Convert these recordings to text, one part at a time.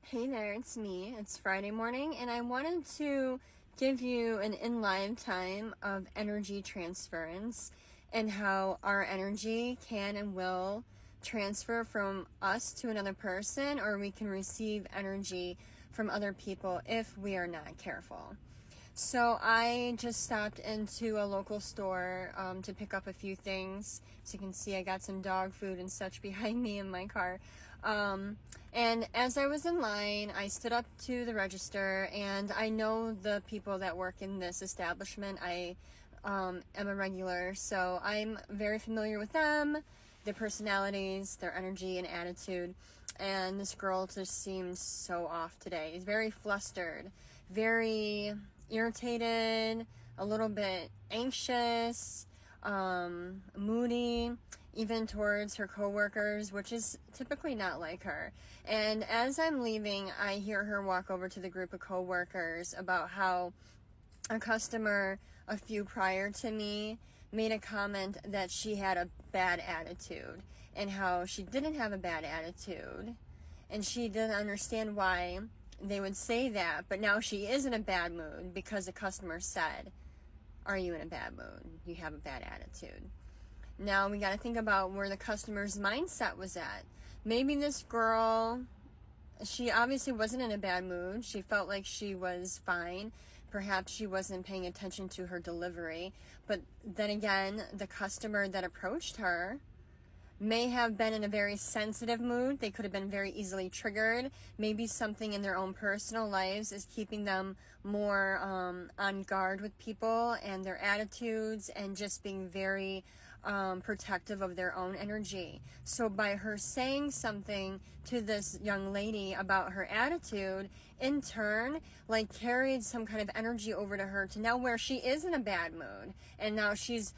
Hey there, it's me. It's Friday morning, and I wanted to give you an in-live time of energy transference and how our energy can and will transfer from us to another person, or we can receive energy from other people if we are not careful. So I just stopped into a local store to pick up a few things. As you can see, I got some dog food and such behind me in my car. And as I was in line, I stood up to the register, and I know the people that work in this establishment. I am a regular, so I'm very familiar with them, their personalities, their energy and attitude. And this girl just seems so off today. She's very flustered, very irritated, a little bit anxious, moody, even towards her coworkers, which is typically not like her. And as I'm leaving, I hear her walk over to the group of coworkers about how a customer a few prior to me made a comment that she had a bad attitude, and how she didn't have a bad attitude, and she didn't understand why they would say that, but now she is in a bad mood because the customer said, "Are you in a bad mood? You have a bad attitude." Now we got to think about where the customer's mindset was at. Maybe this girl, she obviously wasn't in a bad mood. She felt like she was fine. Perhaps she wasn't paying attention to her delivery. But then again, the customer that approached her may have been in a very sensitive mood. They could have been very easily triggered. Maybe something in their own personal lives is keeping them more on guard with people and their attitudes, and just being very protective of their own energy. So by her saying something to this young lady about her attitude, in turn, like, carried some kind of energy over to her, to now where she is in a bad mood, and now she's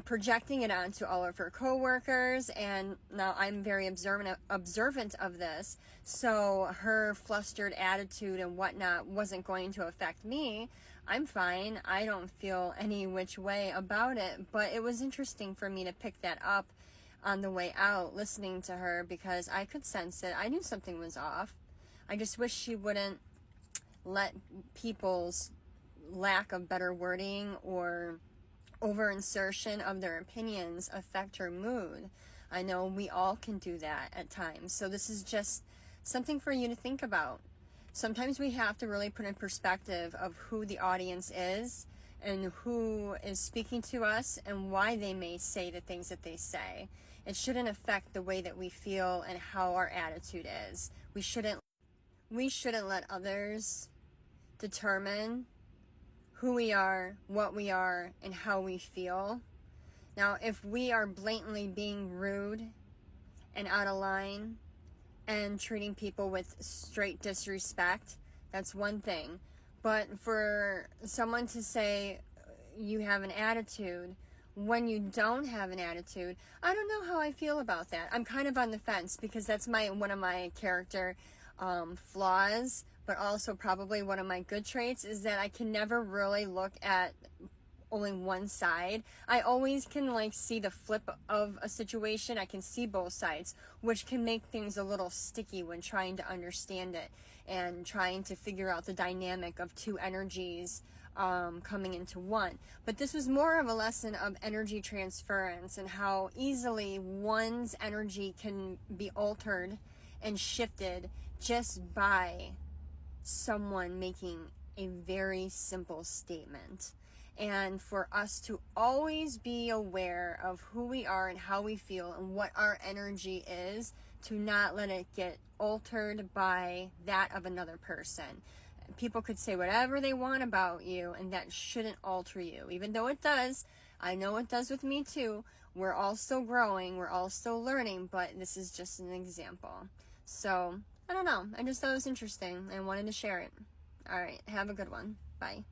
projecting it onto all of her coworkers. And now I'm very observant of this, so her flustered attitude and whatnot wasn't going to affect me. I'm fine. I don't feel any which way about it, but it was interesting for me to pick that up on the way out, listening to her, because I could sense it. I knew something was off. I just wish she wouldn't let people's lack of better wording or over insertion of their opinions affect her mood. I know we all can do that at times. So this is just something for you to think about. Sometimes we have to really put in perspective of who the audience is and who is speaking to us and why they may say the things that they say. It shouldn't affect the way that we feel and how our attitude is. We shouldn't let others determine who we are, what we are, and how we feel. Now, if we are blatantly being rude and out of line and treating people with straight disrespect, that's one thing. But for someone to say you have an attitude when you don't have an attitude, I don't know how I feel about that. I'm kind of on the fence, because that's one of my character flaws, but also probably one of my good traits, is that I can never really look at only one side. I always can see the flip of a situation. I can see both sides, which can make things a little sticky when trying to understand it and trying to figure out the dynamic of two energies coming into one. But this was more of a lesson of energy transference and how easily one's energy can be altered and shifted just by someone making a very simple statement. And for us to always be aware of who we are and how we feel and what our energy is, to not let it get altered by that of another person. People could say whatever they want about you, and that shouldn't alter you, even though it does. I know it does with me too. We're all still growing, we're all still learning, but this is just an example. So I don't know, I just thought it was interesting and wanted to share it. All right, have a good one. Bye.